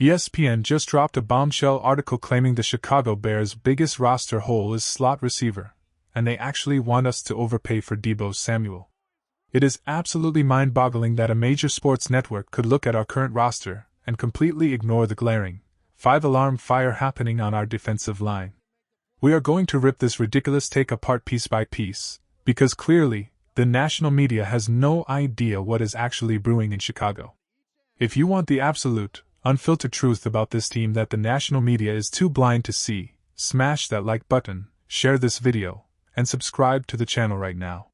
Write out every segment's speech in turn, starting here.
ESPN just dropped a bombshell article claiming the Chicago Bears' biggest roster hole is slot receiver, and they actually want us to overpay for Deebo Samuel. It is absolutely mind-boggling that a major sports network could look at our current roster and completely ignore the glaring, five-alarm fire happening on our defensive line. We are going to rip this ridiculous take apart piece by piece, because clearly, the national media has no idea what is actually brewing in Chicago. If you want the absolute, unfiltered truth about this team that the national media is too blind to see, smash that like button, share this video, and subscribe to the channel right now.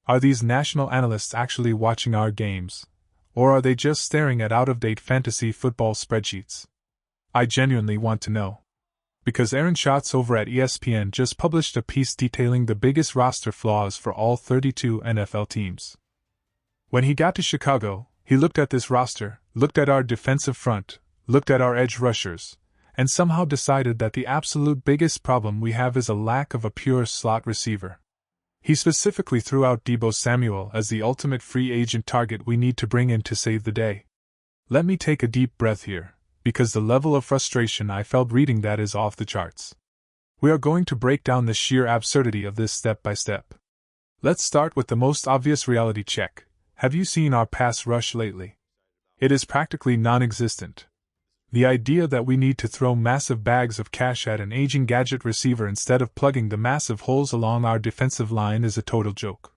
Are these national analysts actually watching our games, or are they just staring at out-of-date fantasy football spreadsheets? I genuinely want to know. Because Aaron Schatz over at ESPN just published a piece detailing the biggest roster flaws for all 32 NFL teams. When he got to Chicago, he looked at this roster, looked at our defensive front, looked at our edge rushers, and somehow decided that the absolute biggest problem we have is a lack of a pure slot receiver. He specifically threw out Deebo Samuel as the ultimate free agent target we need to bring in to save the day. Let me take a deep breath here, because the level of frustration I felt reading that is off the charts. We are going to break down the sheer absurdity of this step by step. Let's start with the most obvious reality check. Have you seen our pass rush lately? It is practically non-existent. The idea that we need to throw massive bags of cash at an aging gadget receiver instead of plugging the massive holes along our defensive line is a total joke.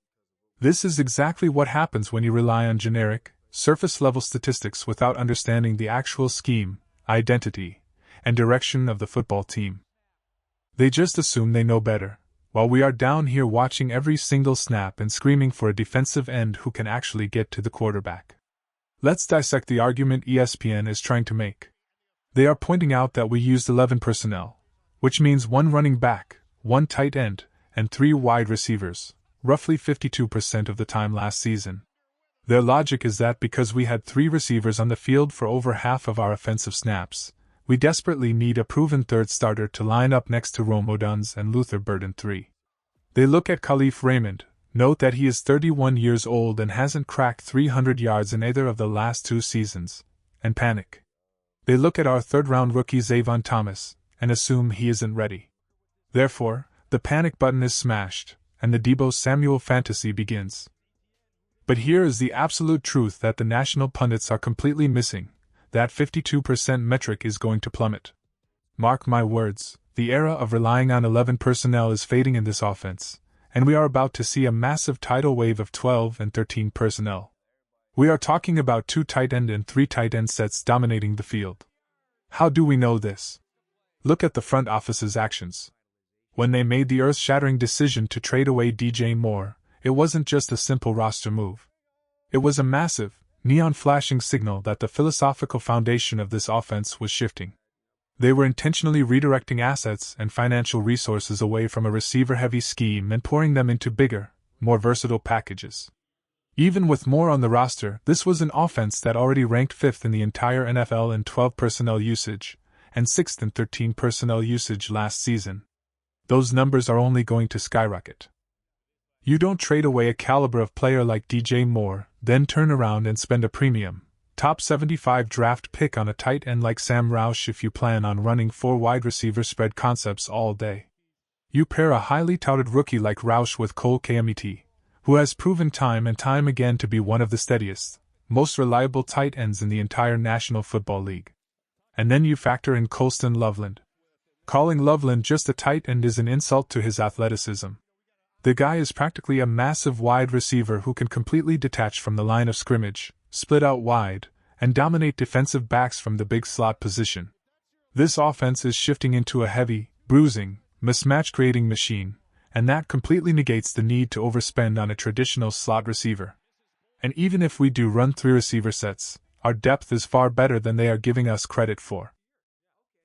This is exactly what happens when you rely on generic, surface-level statistics without understanding the actual scheme, identity, and direction of the football team. They just assume they know better, while we are down here watching every single snap and screaming for a defensive end who can actually get to the quarterback. Let's dissect the argument ESPN is trying to make. They are pointing out that we used 11 personnel, which means 1 running back, 1 tight end, and 3 wide receivers, roughly 52% of the time last season. Their logic is that because we had 3 receivers on the field for over half of our offensive snaps, we desperately need a proven third starter to line up next to Rome Odunze and Luther Burden III. They look at Khalif Raymond, note that he is 31 years old and hasn't cracked 300 yards in either of the last 2 seasons, and panic. They look at our third-round rookie Zayvon Thomas, and assume he isn't ready. Therefore, the panic button is smashed, and the Deebo Samuel fantasy begins. But here is the absolute truth that the national pundits are completely missing: that 52% metric is going to plummet. Mark my words, the era of relying on 11 personnel is fading in this offense, and we are about to see a massive tidal wave of 12 and 13 personnel. We are talking about 2 tight end and 3 tight end sets dominating the field. How do we know this? Look at the front office's actions. When they made the earth-shattering decision to trade away DJ Moore, it wasn't just a simple roster move. It was a massive, neon-flashing signal that the philosophical foundation of this offense was shifting. They were intentionally redirecting assets and financial resources away from a receiver-heavy scheme and pouring them into bigger, more versatile packages. Even with Moore on the roster, this was an offense that already ranked 5th in the entire NFL in 12 personnel usage, and 6th in 13 personnel usage last season. Those numbers are only going to skyrocket. You don't trade away a caliber of player like DJ Moore, then turn around and spend a premium, top 75 draft pick on a tight end like Sam Roush if you plan on running 4 wide receiver spread concepts all day. You pair a highly touted rookie like Roush with Cole Kmet, who has proven time and time again to be one of the steadiest, most reliable tight ends in the entire National Football League. And then you factor in Colston Loveland. Calling Loveland just a tight end is an insult to his athleticism. The guy is practically a massive wide receiver who can completely detach from the line of scrimmage, split out wide, and dominate defensive backs from the big slot position. This offense is shifting into a heavy, bruising, mismatch-creating machine, and that completely negates the need to overspend on a traditional slot receiver. And even if we do run 3 receiver sets, our depth is far better than they are giving us credit for.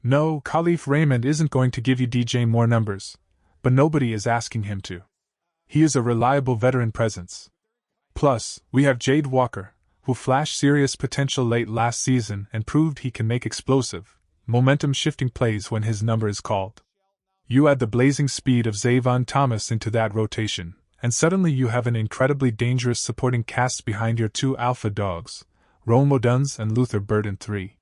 No, Khalif Raymond isn't going to give you DJ Moore numbers, but nobody is asking him to. He is a reliable veteran presence. Plus, we have Jade Walker, who flashed serious potential late last season and proved he can make explosive, momentum-shifting plays when his number is called. You add the blazing speed of Zayvon Thomas into that rotation, and suddenly you have an incredibly dangerous supporting cast behind your 2 alpha dogs, Rome Odunze and Luther Burden III.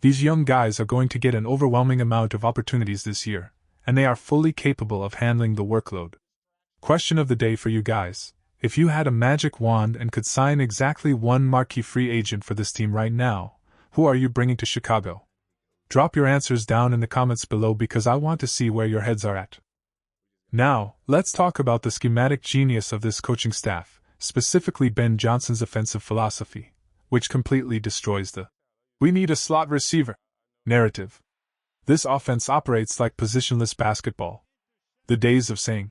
These young guys are going to get an overwhelming amount of opportunities this year, and they are fully capable of handling the workload. Question of the day for you guys: if you had a magic wand and could sign exactly one marquee free agent for this team right now, who are you bringing to Chicago? Drop your answers down in the comments below because I want to see where your heads are at. Now, let's talk about the schematic genius of this coaching staff, specifically Ben Johnson's offensive philosophy, which completely destroys the "we need a slot receiver" narrative. This offense operates like positionless basketball. The days of saying,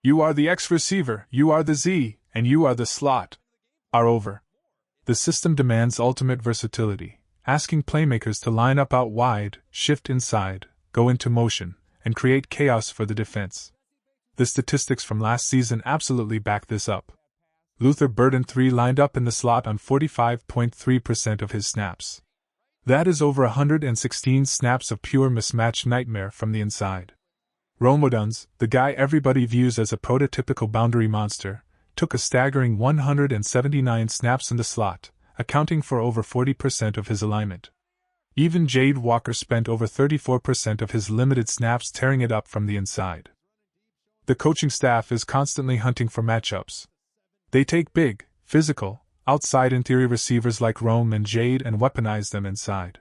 "You are the X receiver, you are the Z, and you are the slot," are over. The system demands ultimate versatility, asking playmakers to line up out wide, shift inside, go into motion, and create chaos for the defense. The statistics from last season absolutely back this up. Luther Burden III lined up in the slot on 45.3% of his snaps. That is over 116 snaps of pure mismatch nightmare from the inside. Romoduns, the guy everybody views as a prototypical boundary monster, took a staggering 179 snaps in the slot, accounting for over 40% of his alignment. Even Jade Walker spent over 34% of his limited snaps tearing it up from the inside. The coaching staff is constantly hunting for matchups. They take big, physical, outside interior receivers like Rome and Jade and weaponize them inside.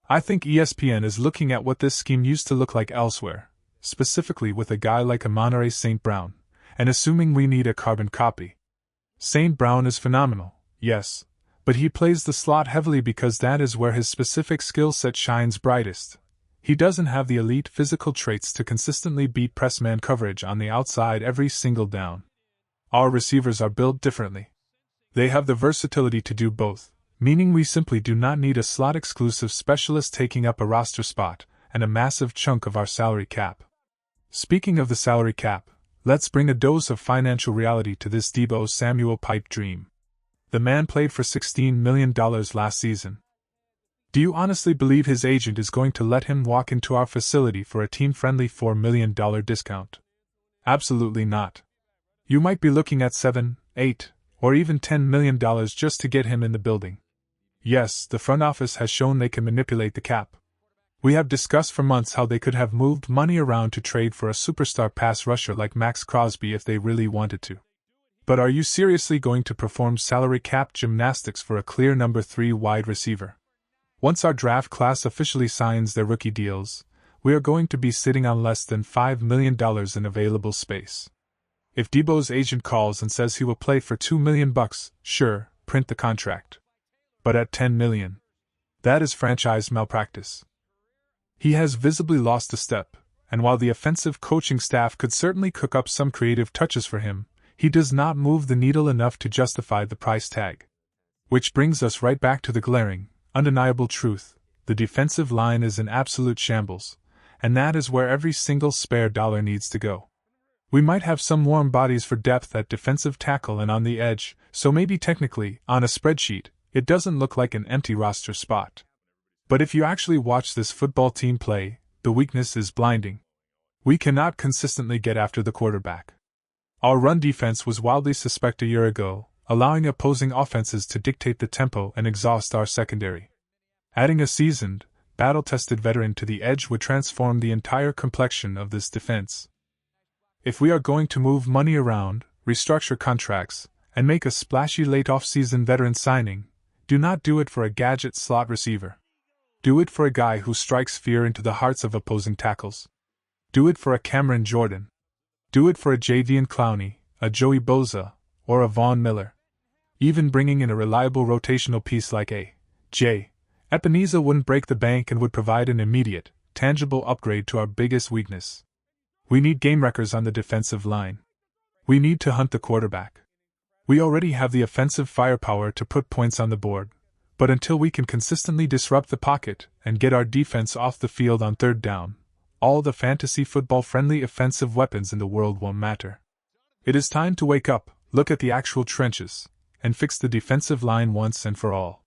I think ESPN is looking at what this scheme used to look like elsewhere, specifically with a guy like Amon-Ra St. Brown, and assuming we need a carbon copy. St. Brown is phenomenal, yes, but he plays the slot heavily because that is where his specific skill set shines brightest. He doesn't have the elite physical traits to consistently beat press man coverage on the outside every single down. Our receivers are built differently. They have the versatility to do both, meaning we simply do not need a slot-exclusive specialist taking up a roster spot and a massive chunk of our salary cap. Speaking of the salary cap, let's bring a dose of financial reality to this Deebo Samuel pipe dream. The man played for $16 million last season. Do you honestly believe his agent is going to let him walk into our facility for a team-friendly $4 million discount? Absolutely not. You might be looking at $7, $8, or even $10 million just to get him in the building. Yes, the front office has shown they can manipulate the cap. We have discussed for months how they could have moved money around to trade for a superstar pass rusher like Max Crosby if they really wanted to. But are you seriously going to perform salary cap gymnastics for a clear number 3 wide receiver? Once our draft class officially signs their rookie deals, we are going to be sitting on less than $5 million in available space. If Deebo's agent calls and says he will play for $2 million, sure, print the contract. But at $10 million, that is franchise malpractice. He has visibly lost a step, and while the offensive coaching staff could certainly cook up some creative touches for him, he does not move the needle enough to justify the price tag. Which brings us right back to the glaring, undeniable truth: the defensive line is in absolute shambles, and that is where every single spare dollar needs to go. We might have some warm bodies for depth at defensive tackle and on the edge, so maybe technically, on a spreadsheet, it doesn't look like an empty roster spot. But if you actually watch this football team play, the weakness is blinding. We cannot consistently get after the quarterback. Our run defense was wildly suspect a year ago, allowing opposing offenses to dictate the tempo and exhaust our secondary. Adding a seasoned, battle-tested veteran to the edge would transform the entire complexion of this defense. If we are going to move money around, restructure contracts, and make a splashy late off-season veteran signing, do not do it for a gadget slot receiver. Do it for a guy who strikes fear into the hearts of opposing tackles. Do it for a Cameron Jordan. Do it for a Jadeveon Clowney, a Joey Bosa, or a Von Miller. Even bringing in a reliable rotational piece like A.J. Epenesa wouldn't break the bank and would provide an immediate, tangible upgrade to our biggest weakness. We need game wreckers on the defensive line. We need to hunt the quarterback. We already have the offensive firepower to put points on the board, but until we can consistently disrupt the pocket and get our defense off the field on third down, all the fantasy football-friendly offensive weapons in the world won't matter. It is time to wake up, look at the actual trenches, and fix the defensive line once and for all.